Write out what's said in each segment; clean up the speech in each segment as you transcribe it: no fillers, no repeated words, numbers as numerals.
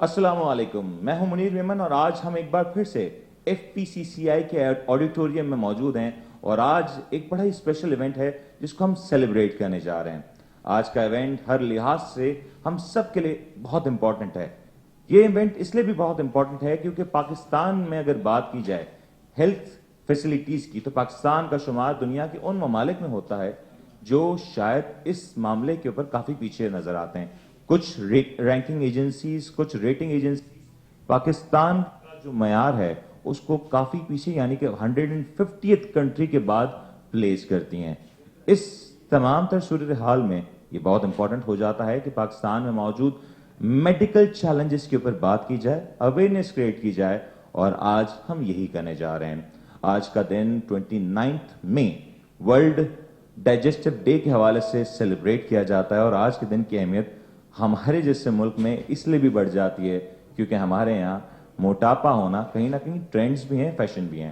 السلام علیکم، میں ہوں منیر میمن اور آج ہم ایک بار پھر سے FPCCI کے آڈیٹوریم میں موجود ہیں اور آج ایک بڑا ہی اسپیشل ایونٹ ہے جس کو ہم سیلیبریٹ کرنے جا رہے ہیں۔ آج کا ایونٹ ہر لحاظ سے ہم سب کے لیے بہت امپورٹنٹ ہے۔ یہ ایونٹ اس لیے بھی بہت امپورٹنٹ ہے کیونکہ پاکستان میں اگر بات کی جائے ہیلتھ فیسلٹیز کی تو پاکستان کا شمار دنیا کے ان ممالک میں ہوتا ہے جو شاید اس معاملے کے اوپر کافی پیچھے نظر آتے ہیں۔ کچھ رینکنگ ایجنسیز، کچھ ریٹنگ ایجنسیز پاکستان کا جو معیار ہے اس کو کافی پیچھے یعنی کہ 150th کنٹری کے بعد پلیس کرتی ہیں۔ اس تمام تر صورتحال میں یہ بہت امپورٹنٹ ہو جاتا ہے کہ پاکستان میں موجود میڈیکل چیلنجز کے اوپر بات کی جائے، اویئرنیس کریٹ کی جائے، اور آج ہم یہی کرنے جا رہے ہیں۔ آج کا دن 29 مئی ورلڈ ڈائجسٹو ڈے کے حوالے سے سیلیبریٹ کیا جاتا ہے، اور آج کے دن کی اہمیت ہمارے جیسے ملک میں اس لیے بھی بڑھ جاتی ہے کیونکہ ہمارے یہاں موٹاپا ہونا کہیں نہ کہیں ٹرینڈز بھی ہیں، فیشن بھی ہیں۔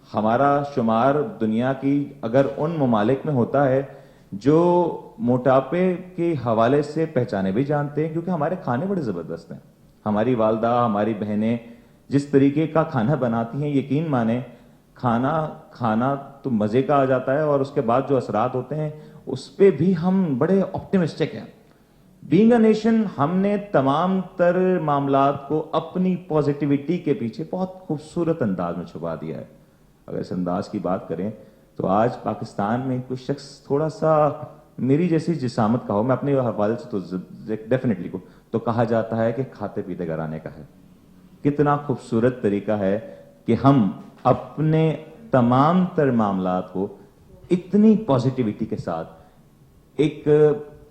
ہمارا شمار دنیا کی اگر ان ممالک میں ہوتا ہے جو موٹاپے کے حوالے سے پہچانے بھی جانتے ہیں کیونکہ ہمارے کھانے بڑے زبردست ہیں۔ ہماری والدہ، ہماری بہنیں جس طریقے کا کھانا بناتی ہیں، یقین مانیں کھانا تو مزے کا آ جاتا ہے، اور اس کے بعد جو اثرات ہوتے ہیں اس پہ بھی ہم بڑے آپٹیمسٹک ہیں۔ بینگ اے نیشن ہم نے تمام تر معاملات کو اپنی پازیٹیوٹی کے پیچھے بہت خوبصورت انداز میں چھپا دیا ہے۔ اگر اس انداز کی بات کریں تو آج پاکستان میں کوئی شخص تھوڑا سا میری جیسی جسامت کا ہو، میں اپنے حوالے سے تو ڈیفینیٹلی کو تو کہا جاتا ہے کہ کھاتے پیتے گھرانے کا ہے۔ کتنا خوبصورت طریقہ ہے کہ ہم اپنے تمام تر معاملات کو اتنی پازیٹیوٹی کے ساتھ ایک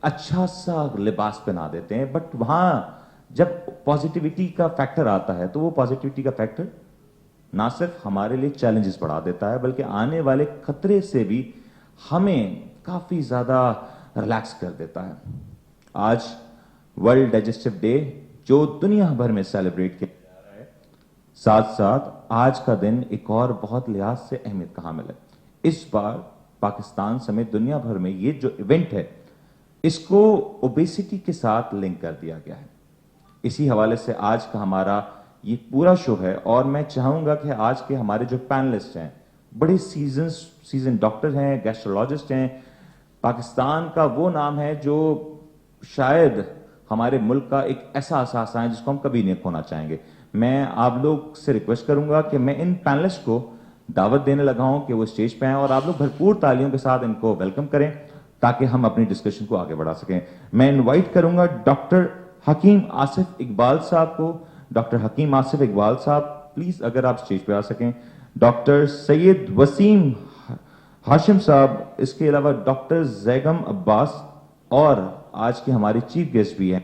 اچھا سا لباس پہنا دیتے ہیں، بٹ وہاں جب پازیٹیوٹی کا فیکٹر آتا ہے تو وہ پازیٹیوٹی کا فیکٹر نہ صرف ہمارے لیے چیلنجز بڑھا دیتا ہے بلکہ آنے والے خطرے سے بھی ہمیں کافی زیادہ ریلیکس کر دیتا ہے۔ آج ورلڈ ڈائجسٹو ڈے جو دنیا بھر میں سیلیبریٹ کیا جا رہا ہے، ساتھ ساتھ آج کا دن ایک اور بہت لحاظ سے اہمیت کا حامل ہے۔ اس بار پاکستان سمیت دنیا بھر میں یہ جو ایونٹ ہے اس کو اوبیسٹی کے ساتھ لنک کر دیا گیا ہے۔ اسی حوالے سے آج کا ہمارا یہ پورا شو ہے، اور میں چاہوں گا کہ آج کے ہمارے جو پینلسٹ ہیں بڑے سیزن ڈاکٹر ہیں، گیسٹرولوجسٹ ہیں۔ پاکستان کا وہ نام ہے جو شاید ہمارے ملک کا ایک ایسا اثاثہ ہے جس کو ہم کبھی نہیں کھونا چاہیں گے۔ میں آپ لوگ سے ریکویسٹ کروں گا کہ میں ان پینلسٹ کو دعوت دینے لگا ہوں کہ وہ اسٹیج پہ آئیں اور آپ لوگ بھرپور تالیوں کے ساتھ ان کو ویلکم کریں تاکہ ہم اپنی ڈسکشن کو آگے بڑھا سکیں۔ میں انوائٹ کروں گا ڈاکٹر حکیم آصف اقبال صاحب کو۔ ڈاکٹر حکیم آصف اقبال صاحب پلیز اگر آپ اسٹیج پہ آ سکیں۔ ڈاکٹر سید وسیم ہاشم صاحب، اس کے علاوہ ڈاکٹر زیگم عباس، اور آج کی ہماری چیف گیسٹ بھی ہیں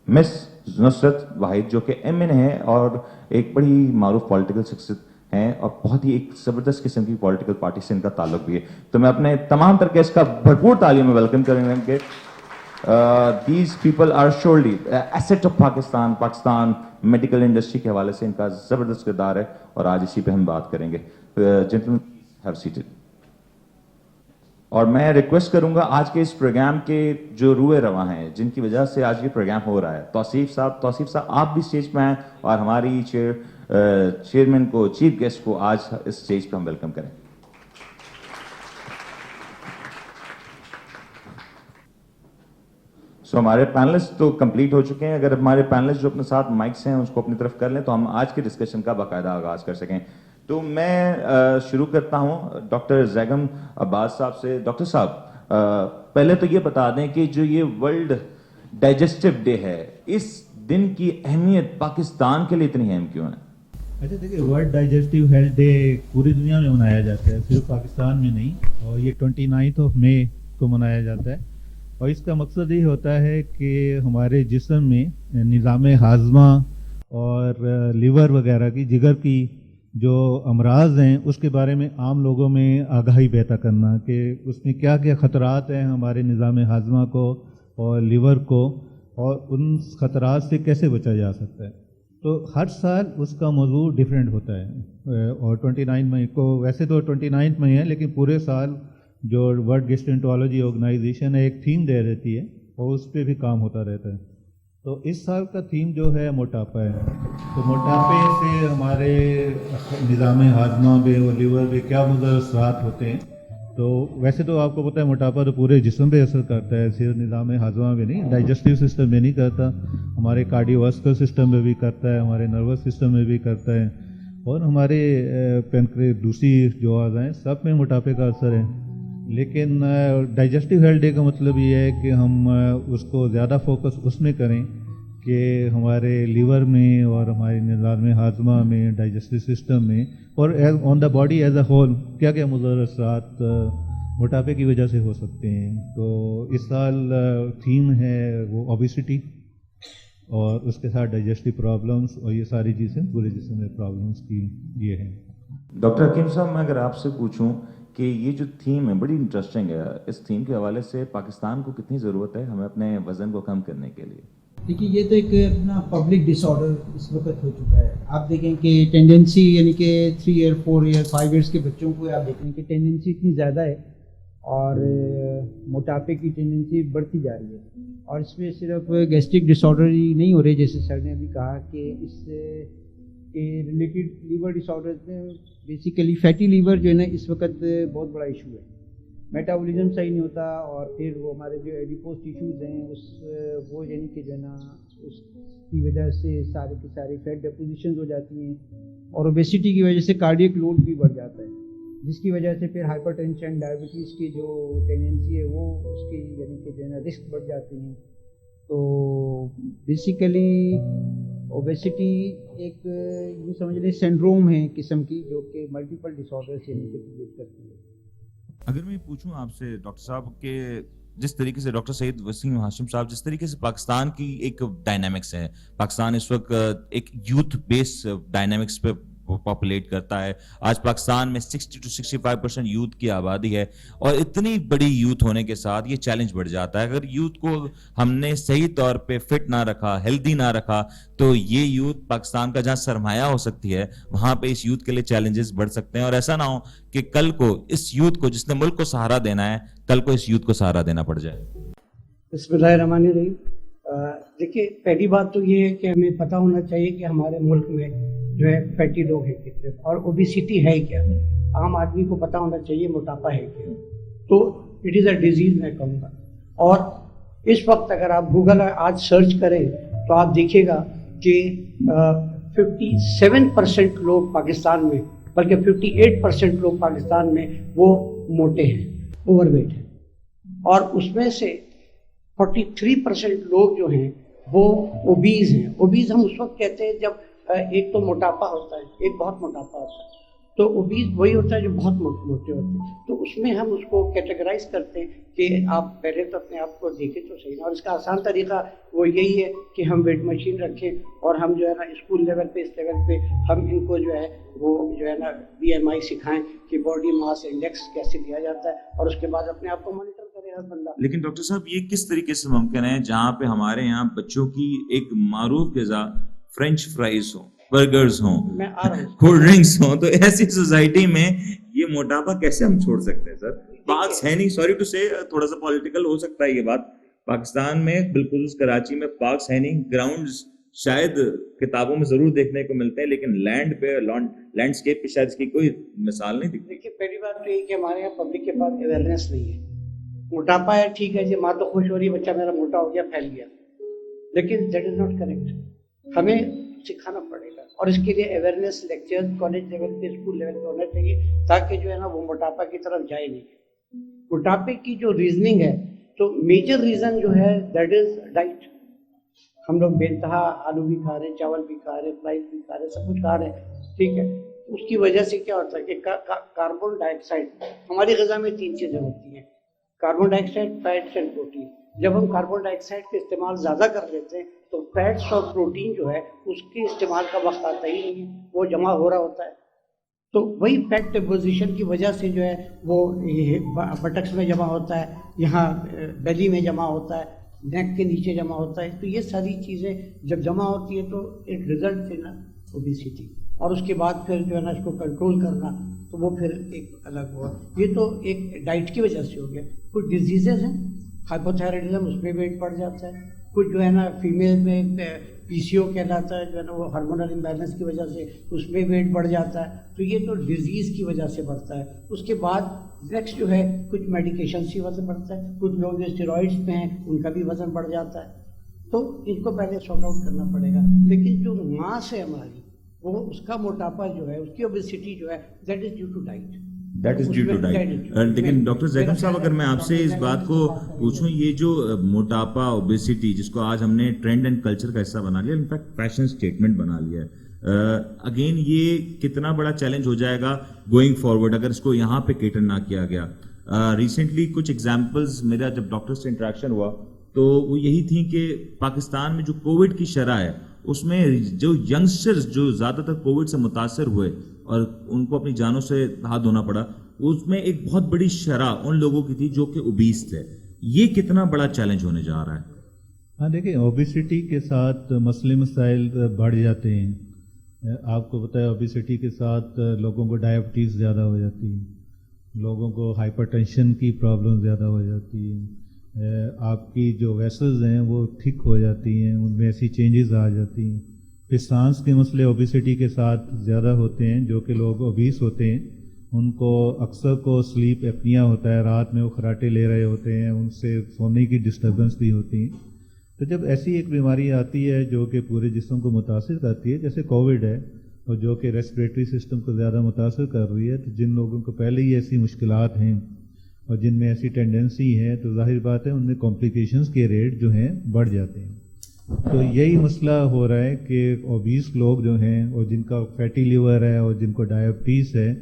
مس نصرت واحد جو کہ MN ہیں اور ایک بڑی معروف پولیٹیکل شخصیت ہیں اور بہت ہی ایک زبردست قسم کی پولیٹیکل پارٹی سے ان کا تعلق بھی ہے۔ تو میں اپنے تمام تر گیسٹ کا بھرپور تالیوں میں ویلکم کریں گے۔ These people are surely asset of Pakistan medical industry کے حوالے سے ان کا زبردست کردار ہے، اور آج اسی پہ ہم بات کریں گے۔ Gentlemen have seated. اور میں ریکویسٹ کروں گا آج کے اس پروگرام کے جو روئے رواں ہیں جن کی وجہ سے آج یہ پروگرام ہو رہا ہے، توصیف صاحب آپ بھی اسٹیج پہ آئیں اور ہماری چیئرمین کو، چیف گیسٹ کو آج اس اسٹیج پہ ہم ویلکم کریں۔ ہمارے پینلسٹ تو کمپلیٹ ہو چکے ہیں۔ اگر ہمارے پینلسٹ جو اپنے ساتھ مائکس ہیں اس کو اپنی طرف کر لیں تو ہم آج کی ڈسکشن کا باقاعدہ آغاز کر سکیں۔ تو میں شروع کرتا ہوں ڈاکٹر زیگم عباس صاحب سے۔ ڈاکٹر صاحب پہلے تو یہ بتا دیں کہ جو یہ ورلڈ ڈائجسٹو ڈے ہے اس دن کی اہمیت پاکستان کے لیے اتنی اہم کیوں ہے؟ اچھا دیکھیے، ورلڈ ڈائجسٹو ہیلتھ ڈے پوری دنیا میں منایا جاتا ہے، صرف پاکستان میں نہیں، اور یہ 29 مئی کو منایا جاتا ہے، اور اس کا مقصد یہ ہوتا ہے کہ ہمارے جسم میں نظام ہاضمہ اور لیور وغیرہ کی، جگر کی جو امراض ہیں اس کے بارے میں عام لوگوں میں آگاہی پیدا کرنا کہ اس میں کیا کیا خطرات ہیں ہمارے نظام ہاضمہ کو اور لیور کو، اور ان خطرات سے کیسے بچا جا سکتا ہے۔ تو ہر سال اس کا موضوع ڈیفرنٹ ہوتا ہے، اور 29 مئی کو، ویسے تو 29 مئی ہے لیکن پورے سال جو ورلڈ گیسٹرونٹرولوجی آرگنائزیشن ہے ایک تھیم دے رہتی ہے اور اس پہ بھی کام ہوتا رہتا ہے۔ تو اس سال کا تھیم جو ہے موٹاپا ہے. تو موٹاپے سے ہمارے نظام ہاضمہ پہ اور لیور پہ کیا مضر اثرات ہوتے ہیں. تو ویسے تو آپ کو پتہ ہے موٹاپا تو پورے جسم پہ اثر کرتا ہے, صرف نظام ہاضمہ پہ نہیں, ڈائجسٹیو سسٹم میں نہیں کرتا, ہمارے کارڈیو واسکولر سسٹم میں بھی کرتا ہے, ہمارے نروس سسٹم میں بھی کرتا ہے, اور ہمارے پینکریاس دوسری جو اعضاء ہیں سب میں موٹاپے کا اثر ہے. لیکن ڈائجسٹیو ہیلتھ ڈے کا مطلب یہ ہے کہ ہم اس کو زیادہ فوکس اس میں کریں کہ ہمارے لیور میں اور ہمارے نظام ہاضمہ میں, ڈائجسٹیو سسٹم میں, اور on the body as a whole کیا کیا مضر اثرات موٹاپے کی وجہ سے ہو سکتے ہیں. تو اس سال تھیم ہے وہ اوبیسٹی, اور اس کے ساتھ ڈائجسٹیو پرابلمس, اور یہ ساری چیزیں پورے جسم میں پرابلمس کی یہ ہیں. ڈاکٹر حکیم صاحب, میں اگر آپ سے پوچھوں کہ یہ جو تھیم ہے بڑی انٹرسٹنگ ہے, اس تھیم کے حوالے سے پاکستان کو کتنی ضرورت ہے ہمیں اپنے وزن کو کم کرنے کے لیے؟ دیکھیے, یہ تو ایک اپنا پبلک ڈس آرڈر اس وقت ہو چکا ہے. آپ دیکھیں کہ ٹینڈنسی یعنی کہ 3 ایئر 4 ایئر 5 ایئرس کے بچوں کو آپ دیکھیں کہ ٹینڈنسی اتنی زیادہ ہے, اور موٹاپے کی ٹینڈنسی بڑھتی جا رہی ہے. اور اس میں صرف گیسٹرک ڈس آرڈر ہی نہیں ہو رہے, جیسے سر نے ابھی کہا کہ اس سے ریلیٹڈ لیور ڈس آرڈرز میں بیسیکلی فیٹی لیور جو ہے نا اس وقت بہت بڑا ایشو ہے. میٹابولزم صحیح نہیں ہوتا, اور پھر وہ ہمارے جو ایڈیپوز ٹیشوز ہیں وہ یعنی کہ جو ہے نا اس کی وجہ سے سارے کے سارے فیٹ ڈیپوزیشنز ہو جاتی ہیں, اور اوبیسٹی کی وجہ سے کارڈیک لوڈ بھی بڑھ جاتا ہے, جس کی وجہ سے پھر ہائپر ٹینشن, ڈائبٹیز کی جو ٹینڈنسی ہے وہ اس کی یعنی کہ جو ہے نا رسک بڑھ جاتے ہیں. تو بیسیکلی اوبیسٹی ایک یہ سمجھ لیں سنڈروم ہے قسم کی, جو کہ ملٹیپل ڈس آرڈر سے کریٹ کرتی ہے. اگر میں پوچھوں آپ سے ڈاکٹر صاحب کہ جس طریقے سے ڈاکٹر سعید وسیم ہاشم صاحب, جس طریقے سے پاکستان کی ایک ڈائنامکس ہے, پاکستان اس وقت ایک یوتھ بیس ڈائنامکس پہ پاپولیٹ کرتا ہے. آج پاکستان میں 60 to 65% یوتھ کی آبادی ہے, اور اتنی بڑی یوتھ ہونے کے ساتھ یہ چیلنج بڑھ جاتا ہے. اگر یوتھ کو ہم نے صحیح طور پہ فٹ نہ رکھا, ہیلدی نہ رکھا, تو یہ یوتھ پاکستان کا جہاں سرمایہ ہو سکتی ہے وہاں پہ اس یوتھ کے لیے چیلنجز بڑھ سکتے ہیں, اور ایسا نہ ہو کہ کل کو اس یوتھ کو, جس نے ملک کو سہارا دینا ہے, کل کو اس یوتھ کو سہارا دینا پڑ جائے. بسم اللہ الرحمن الرحیم. دیکھیے, پہلی بات تو یہ ہے کہ ہمیں پتہ ہونا چاہیے کہ ہمارے ملک میں جو ہے فیٹی لوگ ہیں کتنے, اور اوبیسٹی ہے کیا. عام آدمی کو پتہ ہونا چاہیے موٹاپا ہے کیا. تو اٹ از اے ڈیزیز میں کہوں گا. اور اس وقت اگر آپ گوگل آج سرچ کریں تو آپ دیکھیے گا کہ 57% لوگ پاکستان میں, بلکہ 58% لوگ پاکستان میں وہ موٹے ہیں, اوور ویٹ ہیں. اور اس میں سے 43% لوگ جو ہیں وہ اوبیز ہیں. اوبیز ہم اس وقت کہتے ہیں جب ایک تو موٹاپا ہوتا ہے, ایک بہت موٹاپا ہوتا ہے. تو اوبیز وہی ہوتا ہے جو بہت موٹے ہوتے ہیں. تو اس میں ہم اس کو کیٹیگرائز کرتے ہیں کہ آپ پہلے تو اپنے آپ کو دیکھیں تو صحیح. اور اس کا آسان طریقہ وہ یہی ہے کہ ہم ویٹ مشین رکھیں, اور ہم جو ہے نا اسکول لیول پہ, اس لیول پہ ہم ان کو جو ہے وہ جو ہے نا BMI سکھائیں کہ باڈی ماس انڈیکس کیسے دیا جاتا ہے, اور اس کے بعد اپنے آپ کو مانیٹر کرے ہر بندہ. لیکن ڈاکٹر صاحب, یہ کس طریقے سے ممکن ہے جہاں پہ ہمارے یہاں بچوں کی ایک معروف غذا فرینچ فرائز ہوں, برگرز ہوں, کولڈ ڈرنکس ہوں, تو ایسی سوسائٹی میں یہ موٹاپا کیسے ہم چھوڑ سکتے ہیں سر؟ پارکس ہے نہیں, سوری ٹو سے تھوڑا سا پولیٹیکل ہو سکتا ہے یہ بات, پاکستان میں بالکل کراچی میں پارکس ہے نہیں, گراؤنڈز شاید کتابوں میں ضرور دیکھنے کو ملتے ہیں, لیکن لینڈ پہ, لینڈسکیپ پہ شاید اس کی کوئی مثال نہیں دکھتی. دیکھیے, پہلی بات تو یہ کہ ہمارے یہاں پبلک کے پاس اویئرنیس نہیں ہے. موٹاپا ہے ٹھیک ہے جی, ماں تو خوش ہو رہی ہے بچہ میرا موٹا ہو گیا, پھیل گیا, لیکن دیٹ از ناٹ کریکٹ. ہمیں سکھانا پڑے گا, اور اس کے لیے اویئرنیس لیکچر کالج لیول پہ, اسکول لیول پہ ہونا چاہیے, تاکہ جو ہے نا وہ موٹاپا کی طرف جائے نہیں. موٹاپے کی جو ریزننگ ہے, تو میجر ریزن جو ہے دیٹ از ڈائٹ. ہم لوگ بے انتہا آلو بھی کھا رہے ہیں, چاول بھی کھا رہے ہیں, فرائز بھی کھا رہے ہیں, سب کچھ کھا رہے ہیں, ٹھیک ہے. اس کی وجہ سے کیا ہوتا ہے کہ کاربن ڈائی آکسائڈ, ہماری غذا میں 3 چیزیں ہوتی ہیں, carbon dioxide, fats and protein. جب ہم کاربن ڈائی آکسائڈ کا استعمال زیادہ کر لیتے ہیں تو فیٹس اور پروٹین جو ہے اس کے استعمال کا وقت آتا ہی نہیں ہے, وہ جمع ہو رہا ہوتا ہے. تو وہی فیٹ ڈیپوزیشن کی وجہ سے جو ہے وہ بٹکس میں جمع ہوتا ہے, یہاں بیلی میں جمع ہوتا ہے, نیک کے نیچے جمع ہوتا ہے. تو یہ ساری چیزیں جب جمع ہوتی ہے تو ایک ریزلٹ ہے نا اوبیسٹی, اور اس کے بعد پھر جو ہے نا اس کو کنٹرول کرنا, تو وہ پھر ایک الگ ہوا. یہ تو ایک ڈائٹ کی وجہ سے ہو گیا. کچھ ڈیزیزز ہیں, ہائپوتھائرائڈزم, اس میں ویٹ بڑھ جاتا ہے, کچھ جو ہے نا فیمیل میں PCO کہلاتا ہے جو ہے نا وہ ہارمونل امبیلنس کی وجہ سے اس میں ویٹ بڑھ جاتا ہے. تو یہ تو ڈیزیز کی وجہ سے بڑھتا ہے. اس کے بعد نیکسٹ جو ہے کچھ میڈیکیشنس کی وجہ سے بڑھتا ہے. کچھ لوگ جو اسٹیرائڈس پہ ہیں ان کا بھی وزن بڑھ جاتا ہے. تو ان کو پہلے سارٹ آؤٹ کرنا پڑے گا. لیکن جو ماس ہے ہماری وہ اس کا موٹاپا جو ہے اس کی اوبیسٹی جو ہے that is due to diet. لیکن ڈاکٹر زیکم صاحب اگر میں آپ سے اس بات کو پوچھوں, یہ جو موٹاپا اوبیسٹی جس کو آج ہم نے ٹرینڈ اینڈ کلچر کا حصہ بنا لیا, انفیکٹ فیشن اسٹیٹمنٹ بنا لیا ہے, اگین یہ کتنا بڑا چیلنج ہو جائے گا گوئنگ فارورڈ اگر اس کو یہاں پہ کیٹر نہ کیا گیا. ریسنٹلی کچھ ایگزامپلز میرا جب ڈاکٹر سے انٹریکشن ہوا تو وہ یہی تھیں کہ پاکستان میں جو کووڈ کی شرح ہے اس میں جو ینگسٹرز جو زیادہ تر کووڈ سے متاثر ہوئے اور ان کو اپنی جانوں سے ہاتھ دھونا پڑا, اس میں ایک بہت بڑی شرح ان لوگوں کی تھی جو کہ اوبیس تھے. یہ کتنا بڑا چیلنج ہونے جا رہا ہے؟ ہاں دیکھیں, اوبیسٹی کے ساتھ مسئلے مسائل بڑھ جاتے ہیں. آپ کو پتہ ہے اوبیسٹی کے ساتھ لوگوں کو ڈائبٹیز زیادہ ہو جاتی ہے, لوگوں کو ہائپر ٹینشن کی پرابلم زیادہ ہو جاتی ہے, آپ کی جو ویسلز ہیں وہ تھک ہو جاتی ہیں, ان میں ایسی چینجز آ جاتی ہیں. پھر سانس کے مسئلے اوبیسٹی کے ساتھ زیادہ ہوتے ہیں. جو کہ لوگ اوبیس ہوتے ہیں ان کو اکثر کو سلیپ ایپنیا ہوتا ہے, رات میں وہ خراٹے لے رہے ہوتے ہیں, ان سے سونے کی ڈسٹربنس بھی ہوتی ہیں. تو جب ایسی ایک بیماری آتی ہے جو کہ پورے جسم کو متاثر کرتی ہے, جیسے کووڈ ہے اور جو کہ ریسپریٹری سسٹم کو زیادہ متاثر کر رہی ہے, تو جن لوگوں کو پہلے ہی ایسی مشکلات ہیں اور جن میں ایسی ٹینڈنسی ہے تو ظاہر بات ہے ان میں کمپلیکیشنز کے ریٹ جو ہیں بڑھ جاتے ہیں. تو یہی مسئلہ ہو رہا ہے کہ اوبیس لوگ جو ہیں اور جن کا فیٹی لیور ہے اور جن کو ڈائبٹیز ہے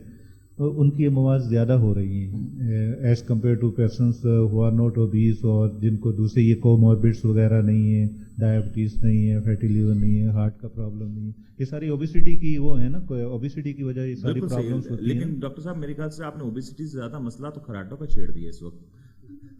ان کی مواد زیادہ ہو رہی ہیں as compared to persons who are not obese, اور جن کو دوسرے یہ کوموربڈس وغیرہ نہیں ہیں, ڈائبٹیز نہیں ہے, فیٹی لیور نہیں ہے, ہارٹ کا پرابلم نہیں ہے. یہ ساری اوبیسٹی کی وہ ہے نا, اوبیسٹی کی وجہ یہ ساری پرابلمس ہوتی ہیں. لیکن ڈاکٹر صاحب میرے خیال سے آپ نے اوبیسٹی سے زیادہ مسئلہ تو خراٹوں کا چھیڑ دیا اس وقت.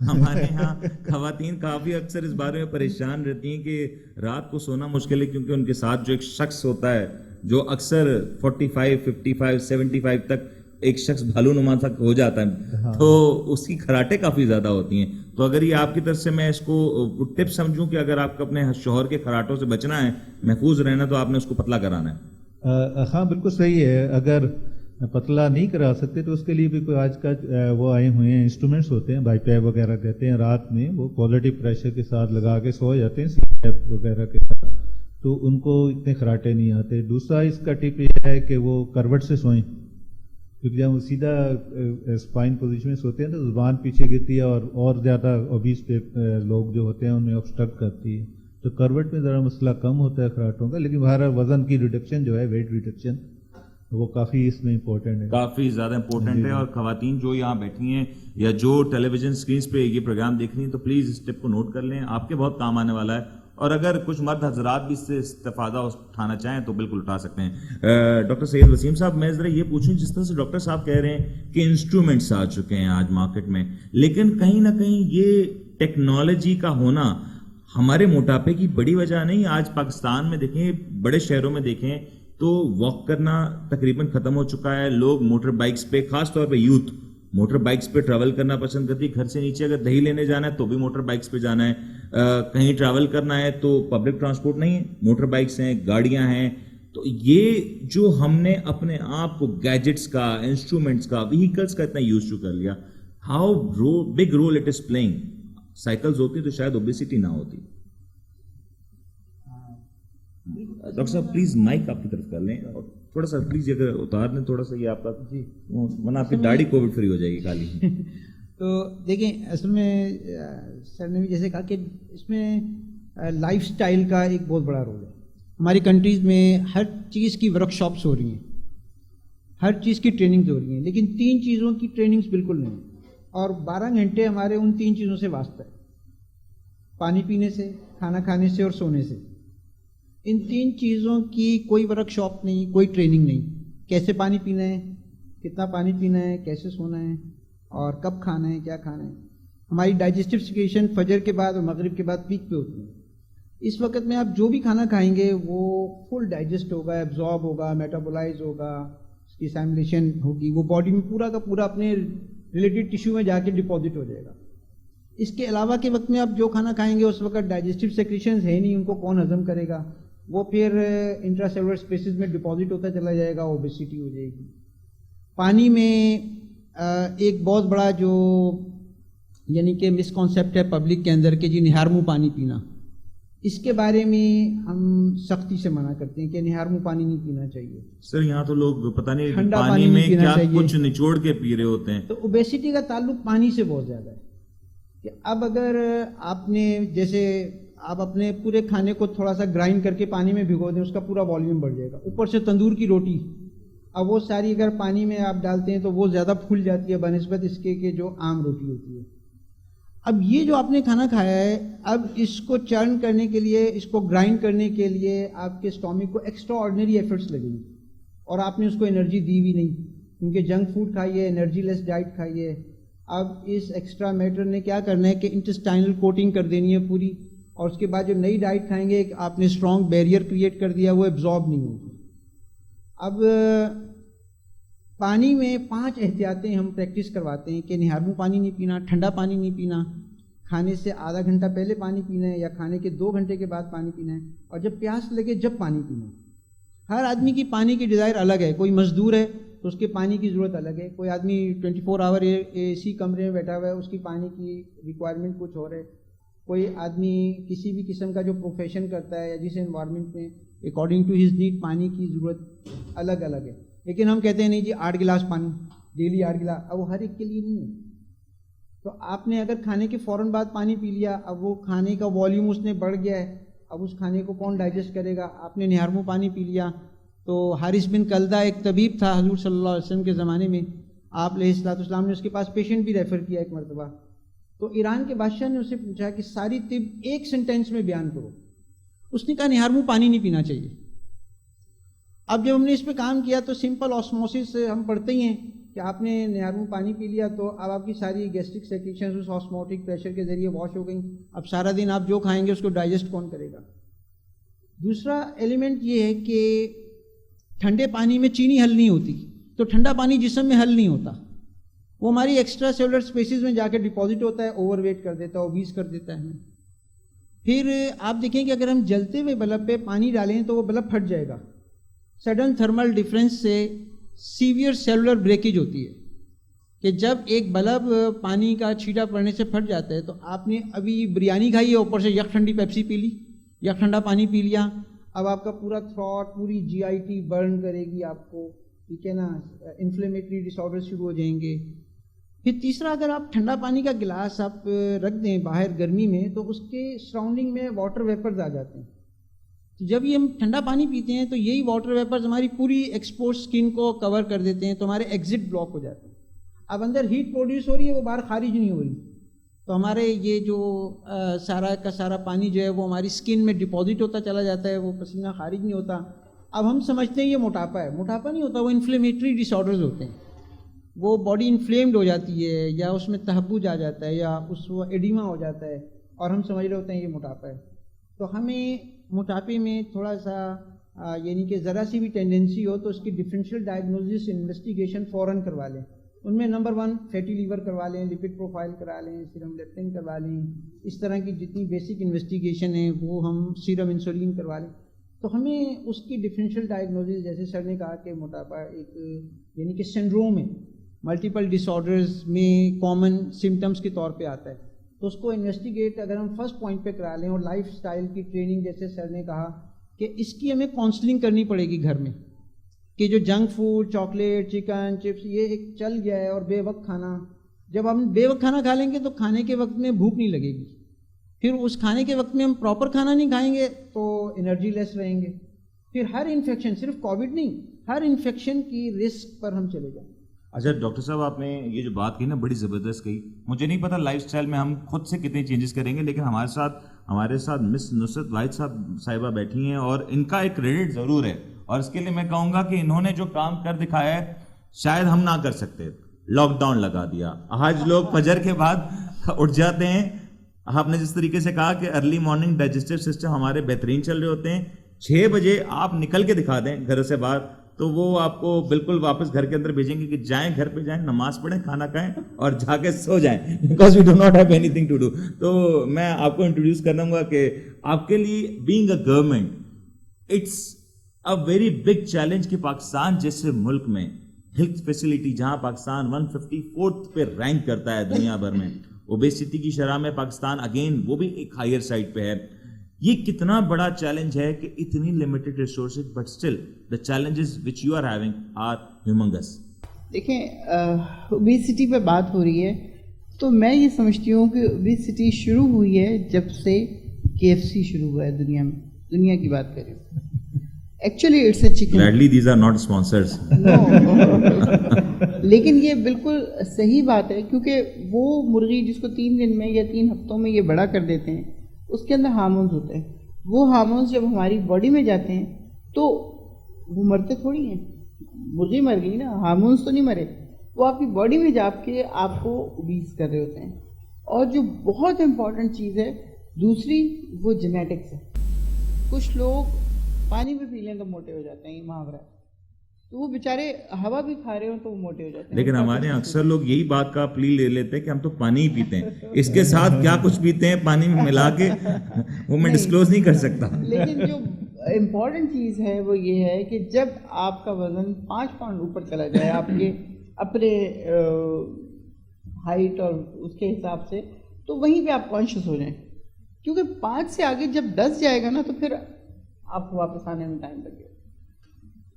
ہمارے ہاں خواتین کافی اکثر اس بارے میں پریشان رہتی ہیں کہ رات کو سونا مشکل ہے, کیونکہ ان کے ساتھ جو ایک شخص ہوتا ہے جو اکثر 45, 55, 75 تک ایک شخص بھالو نما تک ہو جاتا ہے, تو اس کی خراٹیں کافی زیادہ ہوتی ہیں. تو اگر یہ آپ کی طرف سے میں اس کو ٹپ سمجھوں کہ اگر آپ کو اپنے شوہر کے خراٹوں سے بچنا ہے, محفوظ رہنا, تو آپ نے اس کو پتلا کرانا ہے. ہاں بالکل صحیح ہے. اگر پتلا نہیں کرا سکتے تو اس کے لیے بھی کوئی آج کا وہ آئے ہوئے ہیں انسٹرومنٹس ہوتے ہیں, بائی پیپ وغیرہ کہتے ہیں, رات میں وہ پازیٹیو پریشر کے ساتھ لگا کے سو جاتے ہیں سی پیپ وغیرہ کے ساتھ, تو ان کو اتنے خراٹے نہیں آتے. دوسرا اس کا ٹپ یہ ہے کہ وہ کروٹ سے سوئیں, کیونکہ جب وہ سیدھا اسپائن پوزیشن میں سوتے ہیں تو زبان پیچھے گرتی ہے اور زیادہ اوبیس لوگ جو ہوتے ہیں ان میں آبسٹرکٹ کرتی ہے. تو کروٹ میں ذرا مسئلہ کم ہوتا ہے خراٹوں کا, لیکن بہرحال وزن کی ریڈکشن جو ہے, ویٹ ریڈکشن, وہ کافی اس میں امپورٹنٹ ہے, کافی زیادہ امپورٹنٹ ہے. اور خواتین جو یہاں بیٹھی ہیں یا جو ٹیلی ویژن اسکرینس پہ یہ پروگرام دیکھ رہی ہیں, تو پلیز اس ٹپ کو نوٹ کر لیں, آپ کے بہت کام آنے والا ہے. اور اگر کچھ مرد حضرات بھی اس سے استفادہ اٹھانا چاہیں تو بالکل اٹھا سکتے ہیں. ڈاکٹر سید وسیم صاحب, میں ذرا یہ پوچھوں, جس طرح سے ڈاکٹر صاحب کہہ رہے ہیں کہ انسٹرومنٹس آ چکے ہیں آج مارکیٹ میں, لیکن کہیں نہ کہیں یہ ٹیکنالوجی کا ہونا ہمارے موٹاپے کی بڑی وجہ نہیں. آج پاکستان میں دیکھیں, بڑے شہروں میں دیکھیں تو واک کرنا تقریباً ختم ہو چکا ہے. لوگ موٹر بائکس پہ, خاص طور پہ یوتھ موٹر بائکس پہ ٹریول کرنا پسند کرتی ہے. گھر سے نیچے اگر دہی لینے جانا ہے تو بھی موٹر بائکس پہ جانا ہے, کہیں ٹریول کرنا ہے تو پبلک ٹرانسپورٹ نہیں ہے, موٹر بائکس ہیں, گاڑیاں ہیں. تو یہ جو ہم نے اپنے آپ کو گیجٹس کا, انسٹرومنٹس کا, ویہیکلس کا اتنا یوز کر لیا, how big role it is playing. Cycles ہوتی تو شاید اوبیسٹی نہ ہوتی. ڈاکٹر صاحب پلیز مائک آپ کی طرف کر لیں, اور تھوڑا سا پلیز اگر اتار دیں تھوڑا سا, یہ آپ کا جی ورنہ آپ کی داڑھی کووڈ فری ہو جائے گی خالی. تو دیکھیں, اصل میں سر نے بھی جیسے کہا کہ اس میں لائف سٹائل کا ایک بہت بڑا رول ہے. ہماری کنٹریز میں ہر چیز کی ورک شاپس ہو رہی ہیں, ہر چیز کی ٹریننگز ہو رہی ہیں, لیکن 3 چیزوں کی ٹریننگز بالکل نہیں, اور 12 گھنٹے ہمارے ان 3 چیزوں سے واسطہ ہے, پانی پینے سے, کھانا کھانے سے اور سونے سے. ان 3 چیزوں کی کوئی ورک شاپ نہیں, کوئی ٹریننگ نہیں. کیسے پانی پینا ہے, کتنا پانی پینا ہے, کیسے سونا ہے, اور کب کھانا ہے, کیا کھانا ہے. ہماری ڈائجسٹیو سچویشن فجر کے بعد اور مغرب کے بعد پیک پہ ہوتی ہے. اس وقت میں آپ جو بھی کھانا کھائیں گے وہ فل ڈائجسٹ ہوگا, ایبزارب ہوگا, میٹابولائز ہوگا, اس کی اسیمولیشن ہوگی, وہ باڈی میں پورا کا پورا اپنے ریلیٹڈ ٹیشو میں جا کے ڈپازٹ ہو جائے گا. اس کے علاوہ کے وقت میں آپ جو کھانا کھائیں گے اس وقت ڈائجسٹیو سیکریشنز ہے نہیں، ان کو کون ہضم کرے گا، وہ پھر انٹرا سیلولر اسپیسیز میں ڈپازٹ ہوتا چلا جائے گا، اوبیسٹی ہو جائے گی. پانی میں ایک بہت بڑا جو یعنی کہ مسکنسیپٹ ہے پبلک کے اندر کہ جی نہار منہ پانی پینا، اس کے بارے میں ہم سختی سے منع کرتے ہیں کہ نہار منہ پانی نہیں پینا چاہیے. سر یہاں تو لوگ پتہ نہیں ٹھنڈا پانی میں پینا کیا چاہیے. کچھ نچوڑ کے پی رہے ہوتے ہیں. تو اوبیسٹی کا تعلق پانی سے بہت زیادہ ہے کہ اب اگر آپ نے جیسے آپ اپنے پورے کھانے کو تھوڑا سا گرائنڈ کر کے پانی میں بھگو دیں، اس کا پورا والیوم بڑھ جائے گا. اوپر سے تندور کی روٹی، اب وہ ساری اگر پانی میں آپ ڈالتے ہیں تو وہ زیادہ پھول جاتی ہے بنسبت اس کے کہ جو عام روٹی ہوتی ہے. اب یہ جو آپ نے کھانا کھایا ہے، اب اس کو چرن کرنے کے لیے، اس کو گرائنڈ کرنے کے لیے آپ کے اسٹامک کو ایکسٹرا آرڈنری ایفرٹس لگیں گے، اور آپ نے اس کو انرجی دی بھی نہیں کیونکہ جنک فوڈ کھائیے، انرجی لیس ڈائٹ کھائیے. اب اس ایکسٹرا میٹر نے کیا کرنا ہے کہ انٹسٹائنل کوٹنگ کر دینی ہے پوری، اور اس کے بعد جو نئی ڈائٹ کھائیں گے آپ نے اسٹرانگ بیریئر کریٹ کر دیا، وہ ایبزارب نہیں ہوگی. اب پانی میں 5 احتیاطیں ہم پریکٹس کرواتے ہیں کہ نہار منہ پانی نہیں پینا، ٹھنڈا پانی نہیں پینا، کھانے سے آدھا گھنٹہ پہلے پانی پینا ہے یا کھانے کے 2 گھنٹے کے بعد پانی پینا ہے، اور جب پیاس لگے جب پانی پینا ہے. ہر آدمی کی پانی کی ڈیزائر الگ ہے. کوئی مزدور ہے تو اس کے پانی کی ضرورت الگ ہے، کوئی آدمی 24 آور اے سی کمرے میں بیٹھا ہوا ہے، اس کی پانی کی ریکوائرمنٹ کچھ اور ہے. کوئی آدمی کسی بھی قسم کا جو پروفیشن کرتا ہے یا جس انوائرمنٹ میں اکارڈنگ ٹو ہز نیڈ پانی کی ضرورت الگ الگ ہے. لیکن ہم کہتے ہیں نہیں جی 8 گلاس پانی ڈیلی 8 گلاس، اب وہ ہر ایک کے لیے نہیں ہے. تو آپ نے اگر کھانے کے فوراً بعد پانی پی لیا، اب وہ کھانے کا والیوم اس نے بڑھ گیا ہے، اب اس کھانے کو کون ڈائجسٹ کرے گا. آپ نے نہار منہ پانی پی لیا. تو حارث بن کلدہ ایک طبیب تھا حضور صلی اللہ علیہ وسلم کے زمانے میں، آپ علیہ السلام نے اس کے پاس پیشنٹ بھی ریفر کیا ایک مرتبہ. تو ایران کے بادشاہ نے اسے پوچھا کہ ساری طب ایک سینٹینس میں بیان کرو. اس نے کہا نہار منہ پانی نہیں پینا چاہیے. اب جب ہم نے اس پہ کام کیا تو سمپل آسموسس ہم پڑھتے ہی ہیں کہ آپ نے نہار منہ پانی پی لیا تو اب آپ کی ساری گیسٹرک سیکریشنز اس آسموٹک پریشر کے ذریعے واش ہو گئیں. اب سارا دن آپ جو کھائیں گے اس کو ڈائجسٹ کون کرے گا. دوسرا ایلیمنٹ یہ ہے کہ ٹھنڈے پانی میں چینی حل نہیں ہوتی، تو ٹھنڈا پانی جسم میں حل نہیں ہوتا، وہ ہماری ایکسٹرا سیلولر اسپیسیز میں جا کے ڈپازٹ ہوتا ہے، اوور ویٹ کر دیتا ہے، اوبیس کر دیتا ہے. پھر آپ دیکھیں کہ اگر ہم جلتے ہوئے بلب پہ پانی ڈالیں تو وہ بلب پھٹ جائے گا. سڈن تھرمل ڈفرینس سے سیویئر سیلولر بریکیج ہوتی ہے کہ جب ایک بلب پانی کا چھینٹا پڑنے سے پھٹ جاتا ہے. تو آپ نے ابھی بریانی کھائی ہے، اوپر سے یک ٹھنڈی پیپسی پی لی، یک ٹھنڈا پانی پی لیا، اب آپ کا پورا تھراٹ، پوری جی آئی ٹی برن کرے گی آپ کو، ٹھیک ہے نا، انفلیمیٹری ڈس آرڈر شروع ہو جائیں گے. پھر تیسرا، اگر آپ ٹھنڈا پانی کا گلاس آپ رکھ دیں باہر گرمی میں تو اس کے سراؤنڈنگ میں واٹر ویپرز آ جاتے ہیں. تو جب یہ ہم ٹھنڈا پانی پیتے ہیں تو یہی واٹر ویپرز ہماری پوری ایکسپوز سکن کو کور کر دیتے ہیں، تو ہمارے ایگزٹ بلاک ہو جاتے ہیں. اب اندر ہیٹ پروڈیوس ہو رہی ہے، وہ باہر خارج نہیں ہو رہی، تو ہمارے یہ جو سارا کا سارا پانی جو ہے وہ ہماری سکن میں ڈپازٹ ہوتا چلا جاتا ہے، وہ پسینہ خارج نہیں ہوتا. اب ہم سمجھتے ہیں یہ موٹاپا ہے، موٹاپا نہیں ہوتا، وہ انفلیمیٹری ڈس آرڈرز ہوتے ہیں. وہ باڈی انفلیمڈ ہو جاتی ہے یا اس میں تہبج آ جاتا ہے یا اس وہ ایڈیما ہو جاتا ہے اور ہم سمجھ رہے ہوتے ہیں یہ موٹاپا ہے. تو ہمیں موٹاپے میں تھوڑا سا یعنی کہ ذرا سی بھی ٹینڈنسی ہو تو اس کی ڈفرینشیل ڈائگنوزس انویسٹیگیشن فوراً کروا لیں. ان میں نمبر 1 فیٹی لیور کروا لیں، لیپڈ پروفائل کرا لیں، سیرم لیپٹن کروا لیں، اس طرح کی جتنی بیسک انویسٹیگیشن ہیں وہ ہم سیرم انسولین کروا لیں. تو ہمیں اس کی ڈفرینشیل ڈائگنوزس، جیسے سر نے کہا کہ موٹاپا ایک یعنی کہ سنڈروم ہے، ملٹیپل ڈس آرڈرز میں کامن سمٹمز کے طور پہ آتا ہے، تو اس کو انویسٹیگیٹ اگر ہم فرسٹ پوائنٹ پہ کرا لیں، اور لائف سٹائل کی ٹریننگ، جیسے سر نے کہا کہ اس کی ہمیں کاؤنسلنگ کرنی پڑے گی گھر میں، کہ جو junk food, chocolate, chicken, chips, یہ ایک چل گیا ہے، اور بے وقت کھانا، جب ہم بے وقت کھانا کھا لیں گے تو کھانے کے وقت میں بھوک نہیں لگے گی، پھر اس کھانے کے وقت میں ہم پراپر کھانا نہیں کھائیں گے تو انرجی لیس رہیں گے، پھر ہر انفیکشن، صرف کووڈ نہیں، ہر انفیکشن کی رسک پر ہم چلے جائیں. اچھا ڈاکٹر صاحب، آپ نے یہ جو بات کی نا بڑی زبردست کہی. مجھے نہیں پتا لائف سٹائل میں ہم خود سے کتنے چینجز کریں گے، لیکن ہمارے ساتھ مس نصرت واحد صاحبہ بیٹھی ہیں اور ان کا ایک کریڈٹ ضرور ہے، اور اس کے لیے میں کہوں گا کہ انہوں نے جو کام کر دکھایا ہے شاید ہم نہ کر سکتے. لاک ڈاؤن لگا دیا، آج لوگ فجر کے بعد اٹھ جاتے ہیں. آپ نے جس طریقے سے کہا کہ ارلی مارننگ ڈائجسٹو سسٹم ہمارے بہترین چل رہے ہوتے ہیں، 6 بجے آپ نکل کے دکھا دیں گھر سے باہر تو وہ آپ کو بالکل واپس گھر کے اندر بھیجیں گے کہ جائیں گھر پہ جائیں, نماز پڑھیں, کھانا کھائیں اور جا کے سو جائیں, because we do not have anything to do. تو میں آپ کو انٹروڈیوس کر دوں گا کہ آپ کے لیے being a government it's a very big challenge کہ پاکستان جیسے ملک میں ہیلتھ فیسلٹی, جہاں پاکستان 154 پہ رینک کرتا ہے دنیا بھر میں, اوبیسٹی کی شرح میں پاکستان اگین وہ بھی ایک ہائر سائڈ پہ ہے. یہ کتنا بڑا چیلنج ہے کہ اتنی limited resources but still the challenges which you are having are humongous. دیکھیں اوبیسٹی پہ بات ہو رہی ہے تو میں یہ سمجھتی ہوں کہ اوبیسٹی شروع ہوئی ہے جب سے KFC شروع ہوا ہے دنیا میں, دنیا کی بات کریں. Actually it's a chicken. Gladly these are not sponsors. لیکن یہ بالکل صحیح بات ہے کیونکہ وہ مرغی جس کو 3 دن میں یا 3 ہفتوں میں یہ بڑا کر دیتے ہیں اس کے اندر ہارمونز ہوتے ہیں. وہ ہارمونز جب ہماری باڈی میں جاتے ہیں تو وہ مرتے تھوڑی ہیں, مرغی مر گئی نا, ہارمونس تو نہیں مرے, وہ آپ کی باڈی میں جا کے آپ کو اوبیس کر رہے ہوتے ہیں. اور جو بہت امپورٹنٹ چیز ہے دوسری وہ جینیٹکس ہے. کچھ لوگ پانی بھی پی لیں تو موٹے ہو جاتے ہیں, یہ محاورہ ہے, تو وہ بیچارے ہوا بھی کھا رہے ہوں تو وہ موٹے ہو جاتے ہیں. لیکن ہمارے یہاں اکثر لوگ یہی بات کا پلی لے لیتے ہیں کہ ہم تو پانی ہی پیتے ہیں, اس کے ساتھ کیا کچھ پیتے ہیں پانی میں ملا کے وہ میں ڈسکلوز نہیں کر سکتا. لیکن جو امپورٹنٹ چیز ہے وہ یہ ہے کہ جب آپ کا وزن 5 پاؤنڈ اوپر چلا جائے آپ کے اپنے ہائٹ اور اس کے حساب سے, تو وہیں پہ آپ کانشیس ہو جائیں, کیونکہ 5 سے آگے جب 10 جائے گا نا تو پھر آپ کو واپس آنے میں ٹائم لگے گا.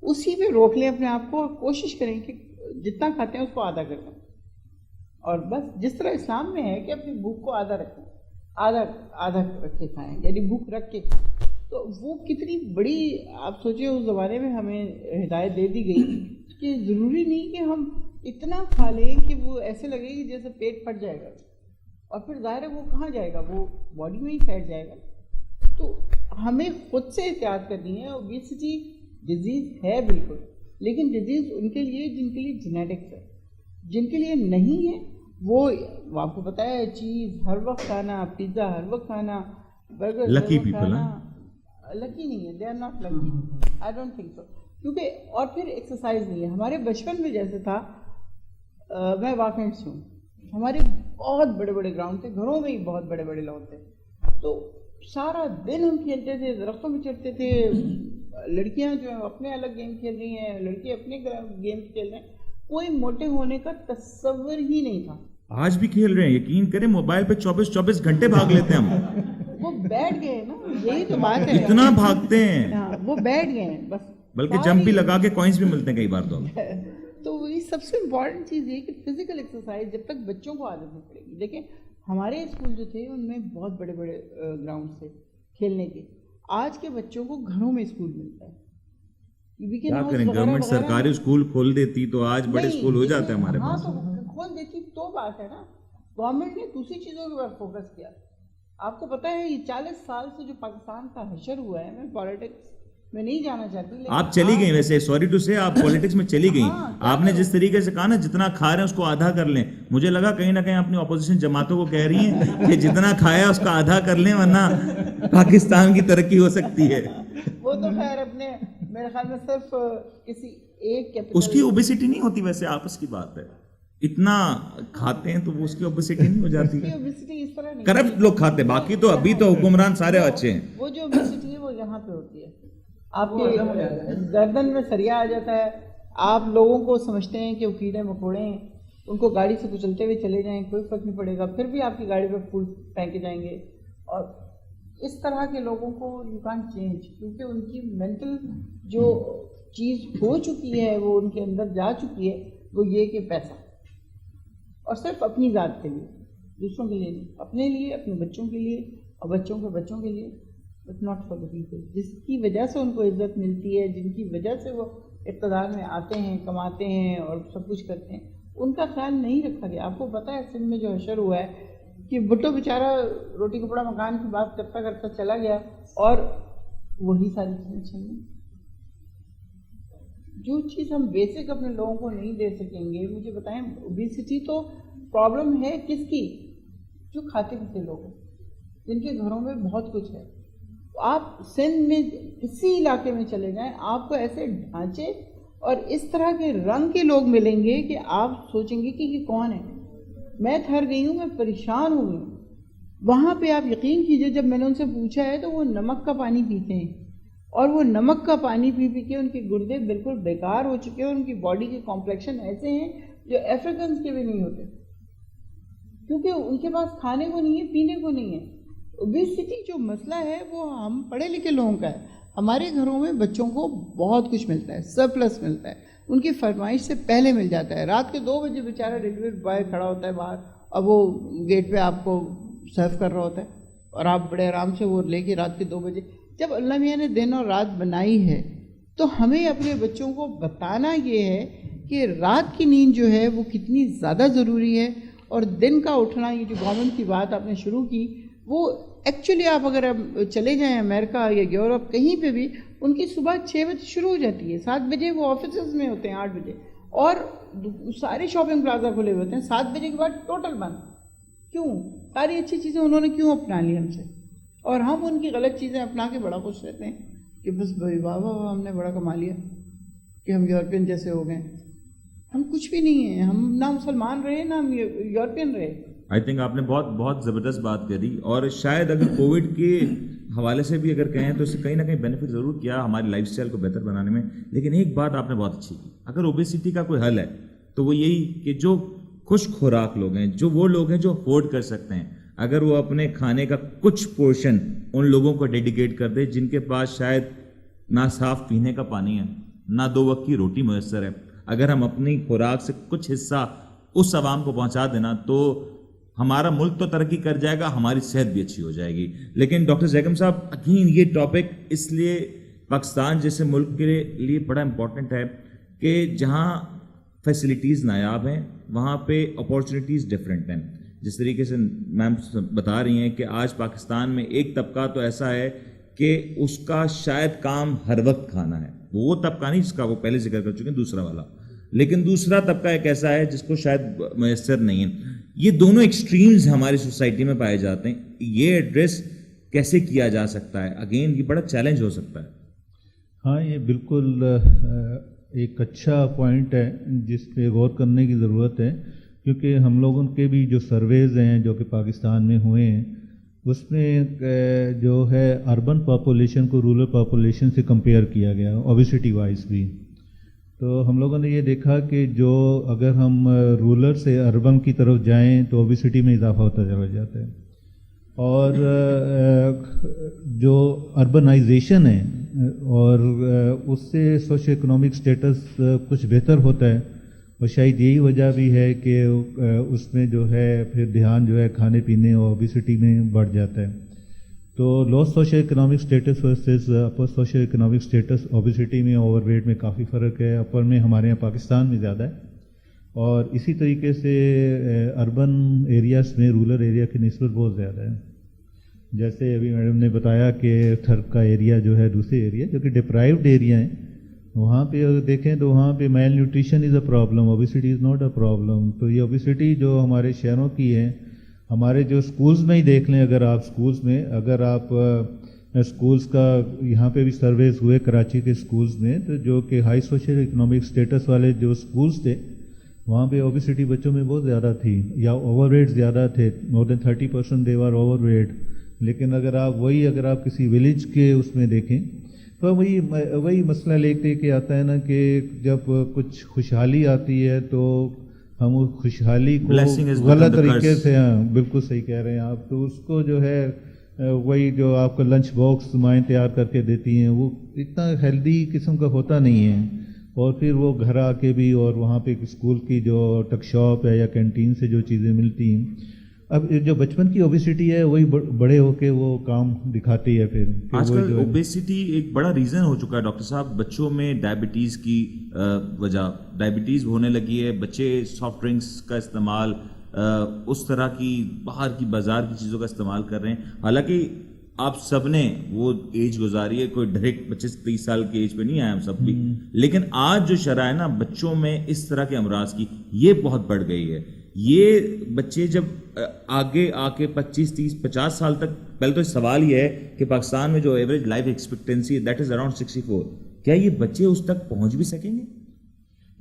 اسی پہ روک لیں اپنے آپ کو اور کوشش کریں کہ جتنا کھاتے ہیں اس کو آدھا کر دیں. اور بس جس طرح اسلام میں ہے کہ اپنی بھوک کو آدھا رکھیں, آدھا رکھ کے کھائیں, یعنی بھوک رکھ کے کھائیں. تو وہ کتنی بڑی آپ سوچیں اس زمانے میں ہمیں ہدایت دے دی گئی کہ ضروری نہیں کہ ہم اتنا کھا لیں کہ وہ ایسے لگے کہ جیسے پیٹ پھٹ جائے گا, اور پھر ظاہر ہے وہ کہاں جائے گا, وہ باڈی میں ہی پھیٹ جائے گا. تو ہمیں خود سے احتیاط کرنی ہے. اوبیسٹی ڈیزیز ہے بالکل, لیکن ڈیزیز ان کے لیے جن کے لیے جینیٹکس ہے, جن کے لیے نہیں ہے وہ آپ کو پتہ ہے چیز ہر وقت کھانا, پیزا ہر وقت کھانا, برگر لکی پیپل ہیں, لکی نہیں ہے, they are not lucky, I don't think so. کیونکہ اور پھر ایکسرسائز نہیں ہے. ہمارے بچپن میں جیسے تھا, میں واقعی سے ہوں, ہمارے بہت بڑے بڑے گراؤنڈ تھے, گھروں میں ہی بہت بڑے بڑے لان تھے, تو سارا دن ہم کھیلتے تھے, درختوں پہ چڑھتے تھے. لڑکیاں جو ہیں اپنے الگ گیم کھیل رہی ہیں, لڑکے اپنے گیم کھیل رہے ہیں, کوئی موٹے ہونے کا تصور ہی نہیں تھا. آج بھی کھیل رہے ہیں, یقین کریں موبائل پہ 24 گھنٹے بھاگ لیتے ہیں ہم. وہ بیٹھ گئے نا, یہی تو بات ہے, اتنا بھاگتے ہیں, وہ بیٹھ گئے ہیں بس, بلکہ جمپ بھی لگا کے کوائنس بھی ملتے ہیں کئی بار. تو وہی سب سے امپورٹنٹ چیز یہ کہ فزیکل ایکسرسائز جب تک بچوں کو عادت نہیں پڑے گی. دیکھیں ہمارے اسکول جو تھے ان میں بہت بڑے بڑے گراؤنڈ تھے کھیلنے کے. آج کے بچوں کو گھروں میں اسکول ملتا ہے. کیا کریں, گورنمنٹ سرکاری اسکول کھول دیتی تو آج بڑے اسکول ہو جاتے ہیں ہمارے پاس. ہاں تو کھول دیتی تو بات ہے نا. گورنمنٹ نے دوسری چیزوں کے اوپر فوکس کیا. آپ کو پتہ ہے یہ 40 سال سے جو پاکستان کا حشر ہوا ہے, میں پالیٹکس میں نہیں جانا چاہتی. آپ چلی گئی, ویسے سوری ٹو سے آپ پالیٹکس میں چلی گئی. آپ نے جس طریقے سے کہا نا جتنا کھا رہے ہیں اس کو آدھا کر لیں, مجھے لگا کہیں نہ کہیں اپنی اپوزیشن جماعتوں کو کہہ رہی ہیں کہ جتنا کھایا اس کا آدھا کر لیں ورنہ پاکستان کی ترقی ہو سکتی ہے. وہ تو خیر اپنے میرے خیال میں صرف کسی ایک اس کی اوبیسٹی نہیں ہوتی, ویسے آپس کی بات ہے, اتنا کھاتے ہیں تو وہ اس کی اوبیسٹی نہیں ہو جاتی. کرپٹ لوگ کھاتے, باقی تو ابھی تو حکمران سارے اچھے ہیں. وہ جو اوبیسٹی ہے وہ یہاں پہ ہوتی ہے, آپ کے گردن میں سریا آ جاتا ہے. آپ لوگوں کو سمجھتے ہیں کہ وہ کیڑے مکوڑے ہیں, ان کو گاڑی سے کچلتے ہوئے چلے جائیں, کوئی فرق نہیں پڑے گا, پھر بھی آپ کی گاڑی پہ پھول پھینکے جائیں گے. اور اس طرح کے لوگوں کو یو کین چینج, کیونکہ ان کی مینٹل جو چیز ہو چکی ہے وہ ان کے اندر جا چکی ہے, وہ یہ کہ پیسہ, اور صرف اپنی ذات کے لیے, دوسروں کے لیے نہیں, اپنے لیے, اپنے بچوں کے لیے اور بچوں کے بچوں کے لیے, but not for the people. جس کی وجہ سے ان کو عزت ملتی ہے, جن کی وجہ سے وہ اقتدار میں آتے ہیں, کماتے ہیں اور سب کچھ کرتے ہیں, ان کا خیال نہیں رکھا گیا. آپ کو پتہ ہے سندھ میں جو حشر ہوا ہے کہ بھٹو بیچارہ روٹی کپڑا مکان کی بات کرتا کرتا چلا گیا, اور وہی ساری چیزیں چھین. جو چیز ہم بیسک اپنے لوگوں کو نہیں دے سکیں گے, مجھے بتائیں اوبیسٹی تو پرابلم ہے کس کی, جو کھاتے پیتے لوگ ہیں, جن کے گھروں میں بہت کچھ ہے. آپ سندھ میں کسی علاقے میں چلے جائیں, آپ کو ایسے ڈھانچے اور اس طرح کے رنگ کے لوگ ملیں گے کہ آپ سوچیں گے کہ یہ کون ہے. میں تھر گئی ہوں, میں پریشان ہو گئی ہوں. وہاں پہ آپ یقین کیجئے جب میں نے ان سے پوچھا ہے تو وہ نمک کا پانی پیتے ہیں, اور وہ نمک کا پانی پی پی کے ان کے گردے بالکل بیکار ہو چکے ہیں, اور ان کی باڈی کے کمپلیکشن ایسے ہیں جو افریقنس کے بھی نہیں ہوتے, کیونکہ ان کے پاس کھانے کو نہیں ہے, پینے کو نہیں ہے. اوبیسٹی جو مسئلہ ہے وہ ہم پڑھے لکھے لوگوں کا ہے. ہمارے گھروں میں بچوں کو بہت کچھ ملتا ہے, سرپلس ملتا ہے, ان کی فرمائش سے پہلے مل جاتا ہے. رات کے 2 بجے بیچارہ ڈیلیوری بوائے کھڑا ہوتا ہے باہر, اور وہ گیٹ پہ آپ کو سرو کر رہا ہوتا ہے, اور آپ بڑے آرام سے وہ لے کے رات کے 2 بجے. جب اللہ میاں نے دن اور رات بنائی ہے تو ہمیں اپنے بچوں کو بتانا یہ ہے کہ رات کی نیند جو ہے وہ کتنی زیادہ ضروری ہے, اور دن کا اٹھنا, یہ جو گورنمنٹ کی بات آپ نے شروع کی, وہ ایکچولی آپ اگر چلے جائیں امریکہ یا یورپ کہیں پہ بھی, ان کی صبح 6 بجے شروع ہو جاتی ہے, 7 بجے وہ آفیسز میں ہوتے ہیں, 8 بجے, اور سارے شاپنگ پلازا کھلے ہوتے ہیں, 7 بجے کے بعد ٹوٹل بند. کیوں؟ ساری اچھی چیزیں انہوں نے کیوں اپنا لی ہم سے, اور ہم ان کی غلط چیزیں اپنا کے بڑا خوش رہتے ہیں کہ بس بھائی واہ واہ ہم نے بڑا کما لیا کہ ہم یورپین جیسے ہو گئے. ہم کچھ بھی نہیں ہیں, ہم نہ مسلمان رہے نہ ہم یورپین رہے. آئی تھنک آپ نے بہت زبردست بات کری, اور شاید اگر کووڈ کے حوالے سے بھی اگر کہیں تو اس سے کہیں نہ کہیں بینیفٹ ضرور کیا ہماری لائف اسٹائل کو بہتر بنانے میں. لیکن ایک بات آپ نے بہت اچھی کی, اگر اوبیسٹی کا کوئی حل ہے تو وہ یہی کہ جو خوش خوراک لوگ ہیں, جو وہ لوگ ہیں جو افورڈ کر سکتے ہیں, اگر وہ اپنے کھانے کا کچھ پورشن ان لوگوں کو ڈیڈیکیٹ کر دے جن کے پاس شاید نہ صاف پینے کا پانی ہے, نہ 2 وقت کی روٹی میسر ہے, اگر ہم اپنی خوراک سے کچھ حصہ اس عوام کو پہنچا دینا تو ہمارا ملک تو ترقی کر جائے گا, ہماری صحت بھی اچھی ہو جائے گی. لیکن ڈاکٹر زیگم صاحب, اگین یہ ٹاپک اس لیے پاکستان جیسے ملک کے لیے بڑا امپورٹنٹ ہے کہ جہاں فیسلٹیز نایاب ہیں وہاں پہ اپارچونیٹیز ڈفرینٹ ہیں. جس طریقے سے میم بتا رہی ہیں کہ آج پاکستان میں ایک طبقہ تو ایسا ہے کہ اس کا شاید کام ہر وقت کھانا ہے, وہ طبقہ نہیں جس کا وہ پہلے ذکر کر چکے ہیں, دوسرا والا. لیکن دوسرا طبقہ ایک ایسا ہے جس کو شاید میسر نہیں ہے. یہ دونوں ایکسٹریمز ہماری سوسائٹی میں پائے جاتے ہیں. یہ ایڈریس کیسے کیا جا سکتا ہے؟ اگین یہ بڑا چیلنج ہو سکتا ہے. ہاں, یہ بالکل ایک اچھا پوائنٹ ہے جس پہ غور کرنے کی ضرورت ہے, کیونکہ ہم لوگوں کے بھی جو سرویز ہیں جو کہ پاکستان میں ہوئے ہیں اس میں جو ہے اربن پاپولیشن کو رورل پاپولیشن سے کمپیئر کیا گیا اوبیسٹی وائز بھی. تو ہم لوگوں نے یہ دیکھا کہ جو اگر ہم رورل سے اربن کی طرف جائیں تو اوبیسٹی میں اضافہ ہوتا چلا جاتا ہے, اور جو اربنائزیشن ہے اور اس سے سوشو اکنامک سٹیٹس کچھ بہتر ہوتا ہے, اور شاید یہی وجہ بھی ہے کہ اس میں جو ہے پھر دھیان جو ہے کھانے پینے اور اوبیسٹی میں بڑھ جاتا ہے. تو لو سوشو اکنامک سٹیٹس ورسز اپر سوشو اکنامک سٹیٹس اوبیسٹی میں اوور ویٹ میں کافی فرق ہے. اپر میں ہمارے یہاں پاکستان میں زیادہ ہے, اور اسی طریقے سے اربن ایریاز میں رورل ایریا کی نسبت بہت زیادہ ہے. جیسے ابھی میڈم نے بتایا کہ تھرک کا ایریا جو ہے دوسرے ایریا جو کہ ڈپرائیوڈ ایریا ہیں, وہاں پہ اگر دیکھیں تو وہاں پہ malnutrition is a problem, obesity is not a problem. تو یہ اوبیسٹی جو ہمارے شہروں کی ہے, ہمارے جو اسکولز میں ہی دیکھ لیں, اگر آپ اسکولز میں اگر آپ اسکولز کا یہاں پہ بھی سرویز ہوئے کراچی کے اسکولز میں, تو جو کہ ہائی سوشل اکنامک سٹیٹس والے جو اسکولز تھے وہاں پہ اوبیسٹی بچوں میں بہت زیادہ تھی, یا اوور ویٹ زیادہ تھے, مور دین 30% دے آر اوور ویٹ. لیکن اگر آپ کسی ولیج کے اس میں دیکھیں تو وہی مسئلہ لے کے آتا ہے نا کہ جب کچھ خوشحالی آتی ہے تو ہم اس خوشحالی کو غلط طریقے سے, ہاں بالکل صحیح کہہ رہے ہیں آپ, تو اس کو جو ہے وہی جو آپ کو لنچ باکس مائیں تیار کر کے دیتی ہیں وہ اتنا ہیلدی قسم کا ہوتا نہیں ہے, اور پھر وہ گھر آ کے بھی, اور وہاں پہ اسکول کی جو ٹک شاپ ہے یا کینٹین سے جو چیزیں ملتی ہیں, اب جو بچپن کی اوبیسٹی ہے وہی بڑے ہو کے وہ کام دکھاتی ہے. پھر آج کل اوبیسٹی ایک بڑا ریزن ہو چکا ہے ڈاکٹر صاحب, بچوں میں ڈائبٹیز کی وجہ, ڈائبٹیز ہونے لگی ہے, بچے سافٹ ڈرنکس کا استعمال, اس طرح کی باہر کی بازار کی چیزوں کا استعمال کر رہے ہیں. حالانکہ آپ سب نے وہ ایج گزاری ہے, کوئی ڈائریکٹ 25-30 سال کی ایج پہ نہیں آئے ہم سب بھی, لیکن آج جو شرح ہے نا بچوں میں اس طرح کے امراض کی, یہ بہت بڑھ گئی ہے. یہ بچے جب آگے آ کے 25-30-50 سال تک, پہلے تو سوال یہ ہے کہ پاکستان میں جو ایوریج لائف ایکسپیکٹنسی ہے دیٹ از اراؤنڈ 64, کیا یہ بچے اس تک پہنچ بھی سکیں گے؟